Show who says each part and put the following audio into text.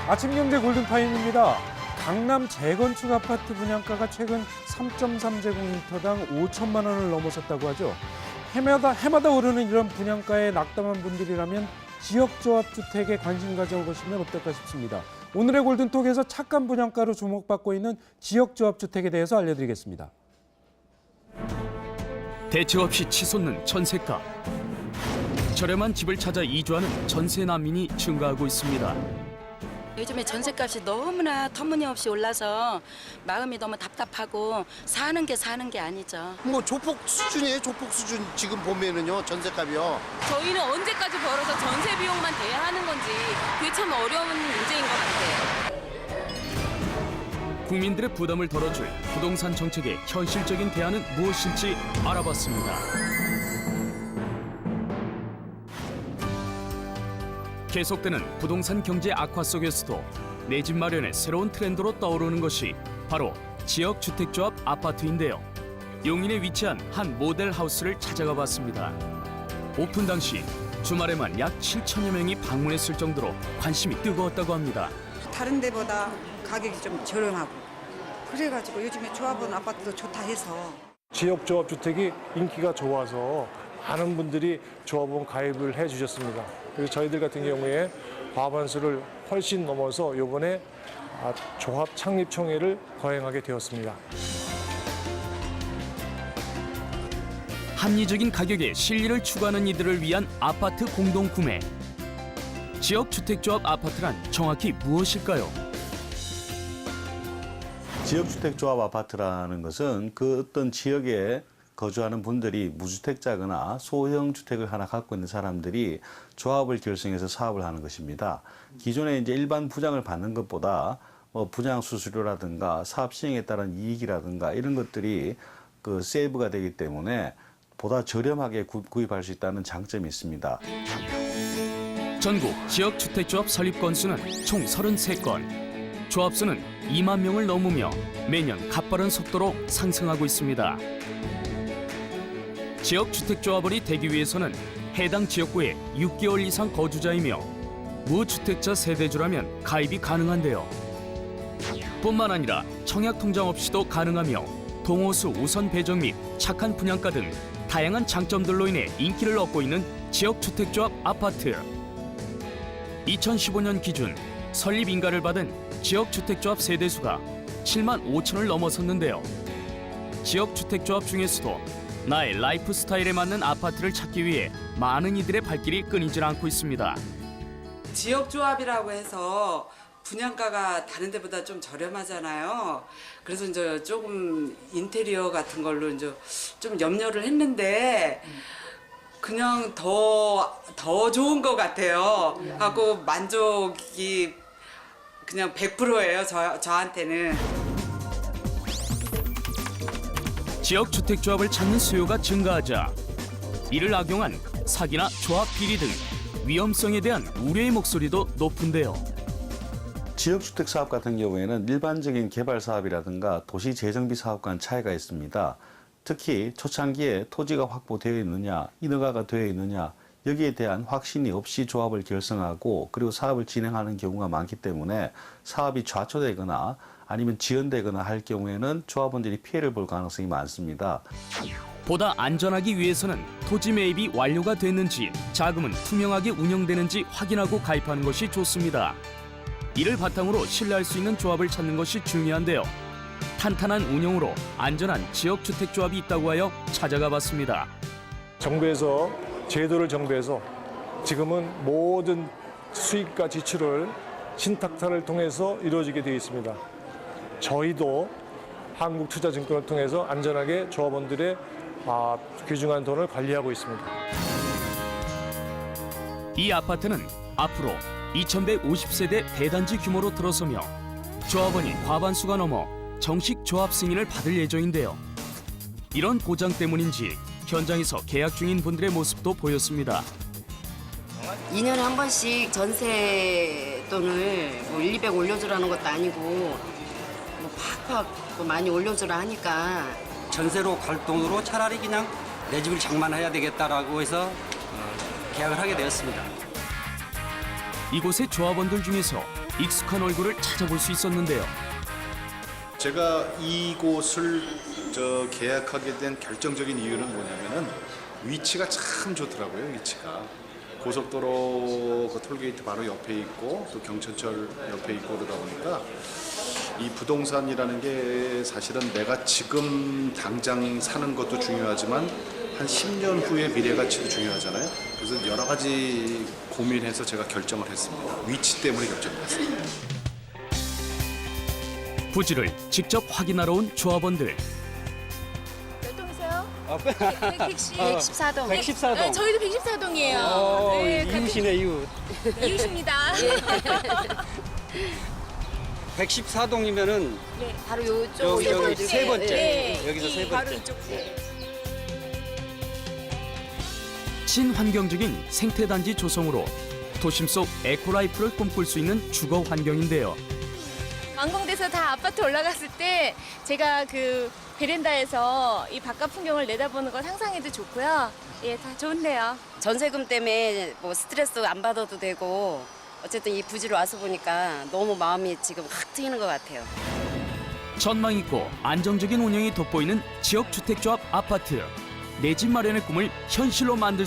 Speaker 1: 아침경제 골든타임입니다. 강남 재건축 아파트 분양가가 최근 3.3제곱미터당 5천만 원을 넘어섰다고 하죠. 해마다 오르는 이런 분양가에 낙담한 분들이라면 지역조합주택에 관심 가져보시면 어떨까 싶습니다. 오늘의 골든톡에서 착한 분양가로 주목받고 있는 지역조합주택에 대해서 알려드리겠습니다.
Speaker 2: 대책 없이 치솟는 전세가. 저렴한 집을 찾아 이주하는 전세 난민이 증가하고 있습니다.
Speaker 3: 요즘에 전셋값이 너무나 터무니없이 올라서 마음이 너무 답답하고 사는 게 아니죠.
Speaker 4: 뭐 조폭 수준이에요. 조폭 수준 지금 보면은요 전세값이요.
Speaker 5: 저희는 언제까지 벌어서 전세 비용만 대야 하는 건지 그게 참 어려운 문제인 것 같아요.
Speaker 2: 국민들의 부담을 덜어줄 부동산 정책의 현실적인 대안은 무엇일지 알아봤습니다. 계속되는 부동산 경제 악화 속에서도 내 집 마련의 새로운 트렌드로 떠오르는 것이 바로 지역주택조합 아파트인데요. 용인에 위치한 한 모델 하우스를 찾아가 봤습니다. 오픈 당시 주말에만 약 7천여 명이 방문했을 정도로 관심이 뜨거웠다고 합니다.
Speaker 6: 다른 데보다 가격이 좀 저렴하고 그래가지고 요즘에 조합원 아파트도 좋다 해서
Speaker 7: 지역조합주택이 인기가 좋아서 많은 분들이 조합원 가입을 해주셨습니다. 그래서 저희들 같은 경우에 과반수를 훨씬 넘어서 이번에 조합 창립총회를 거행하게 되었습니다.
Speaker 2: 합리적인 가격에 실리를 추구하는 이들을 위한 아파트 공동구매. 지역주택조합 아파트란 정확히 무엇일까요?
Speaker 8: 지역주택조합 아파트라는 것은 그 어떤 지역에 거주하는 분들이 무주택자거나 소형 주택을 하나 갖고 있는 사람들이 조합을 결성해서 사업을 하는 것입니다. 기존에 이제 일반 분양을 받는 것보다 분양 수수료라든가 사업 시행에 따른 이익이라든가 이런 것들이 그 세이브가 되기 때문에 보다 저렴하게 구입할 수 있다는 장점이 있습니다.
Speaker 2: 전국 지역주택조합 설립 건수는 총 33건. 조합 수는 2만 명을 넘으며 매년 가파른 속도로 상승하고 있습니다. 지역주택조합원이 되기 위해서는 해당 지역구에 6개월 이상 거주자이며 무주택자 세대주라면 가입이 가능한데요. 뿐만 아니라 청약통장 없이도 가능하며 동호수 우선 배정 및 착한 분양가 등 다양한 장점들로 인해 인기를 얻고 있는 지역주택조합 아파트. 2015년 기준 설립 인가를 받은 지역주택조합 세대수가 7만 5천을 넘어섰는데요. 지역주택조합 중에서도 나의 라이프 스타일에 맞는 아파트를 찾기 위해 많은 이들의 발길이 끊이질 않고 있습니다.
Speaker 6: 지역조합이라고 해서 분양가가 다른 데보다 좀 저렴하잖아요. 그래서 이제 조금 인테리어 같은 걸로 이제 좀 염려를 했는데 그냥 더 좋은 것 같아요. 하고 만족이 그냥 100%예요. 저한테는.
Speaker 2: 지역주택조합을 찾는 수요가 증가하자 이를 악용한 사기나 조합 비리 등 위험성에 대한 우려의 목소리도 높은데요.
Speaker 8: 지역주택 사업 같은 경우에는 일반적인 개발 사업이라든가 도시 재정비 사업과는 차이가 있습니다. 특히 초창기에 토지가 확보되어 있느냐, 인허가가 되어 있느냐 여기에 대한 확신이 없이 조합을 결성하고 그리고 사업을 진행하는 경우가 많기 때문에 사업이 좌초되거나 아니면 지연되거나 할 경우에는 조합원들이 피해를 볼 가능성이 많습니다.
Speaker 2: 보다 안전하기 위해서는 토지 매입이 완료가 됐는지 자금은 투명하게 운영되는지 확인하고 가입하는 것이 좋습니다. 이를 바탕으로 신뢰할 수 있는 조합을 찾는 것이 중요한데요. 탄탄한 운영으로 안전한 지역주택조합이 있다고 하여 찾아가 봤습니다.
Speaker 7: 정부에서 제도를 정비해서 지금은 모든 수익과 지출을 신탁사를 통해서 이루어지게 되어 있습니다. 저희도 한국투자증권을 통해서 안전하게 조합원들의 귀중한 돈을 관리하고 있습니다.
Speaker 2: 이 아파트는 앞으로 2150세대 대단지 규모로 들어서며 조합원이 과반수가 넘어 정식 조합 승인을 받을 예정인데요. 이런 보장 때문인지 현장에서 계약 중인 분들의 모습도 보였습니다.
Speaker 9: 2년에 한 번씩 전세 돈을 1, 200 올려주라는 것도 아니고 팍팍 많이 올려주라 하니까
Speaker 10: 전세로 갈 돈으로 차라리 그냥 내 집을 장만해야 되겠다라고 해서 계약을 하게 되었습니다.
Speaker 2: 이곳의 조합원들 중에서 익숙한 얼굴을 찾아볼 수 있었는데요.
Speaker 11: 제가 이곳을 계약하게 된 결정적인 이유는 뭐냐면은 위치가 참 좋더라고요. 위치가 고속도로 그 톨게이트 바로 옆에 있고 또 경천철 옆에 있고 그러다 보니까 이 부동산이라는 게 사실은 내가 지금 당장 사는 것도 중요하지만 한 10년 후의 미래 가치도 중요하잖아요. 그래서 여러 가지 고민해서 제가 결정을 했습니다. 위치 때문에 결정을 했습니다.
Speaker 2: 부지를 직접 확인하러 온 조합원들.
Speaker 5: 몇 동이세요?
Speaker 9: 114동.
Speaker 10: 114동.
Speaker 5: 네, 저희도 114동이에요. 네,
Speaker 10: 이웃이네, 이웃.
Speaker 5: 이웃입니다.
Speaker 10: 114동이면은
Speaker 9: 네, 바로 요쪽
Speaker 10: 여기 세 번째.
Speaker 5: 네,
Speaker 10: 여기서 세
Speaker 5: 바로
Speaker 10: 번째.
Speaker 5: 이쪽.
Speaker 2: 친환경적인 생태단지 조성으로 도심 속 에코라이프를 꿈꿀 수 있는 주거 환경인데요.
Speaker 5: 완공돼서 다 아파트 올라갔을 때 제가 그 베란다에서 이 바깥 풍경을 내다보는 걸 상상해도 좋고요. 예, 다 좋은데요.
Speaker 9: 전세금 때문에 뭐 스트레스 안 받아도 되고 어쨌든 이 부지로 와서 보니까 너무 마음이 지금 확 트이는 것 같아요.
Speaker 2: 전망 있고 안정적인 운영이 돋보이는 지역 주택조합 아파트. 내 집 마련의 꿈을 현실로 만들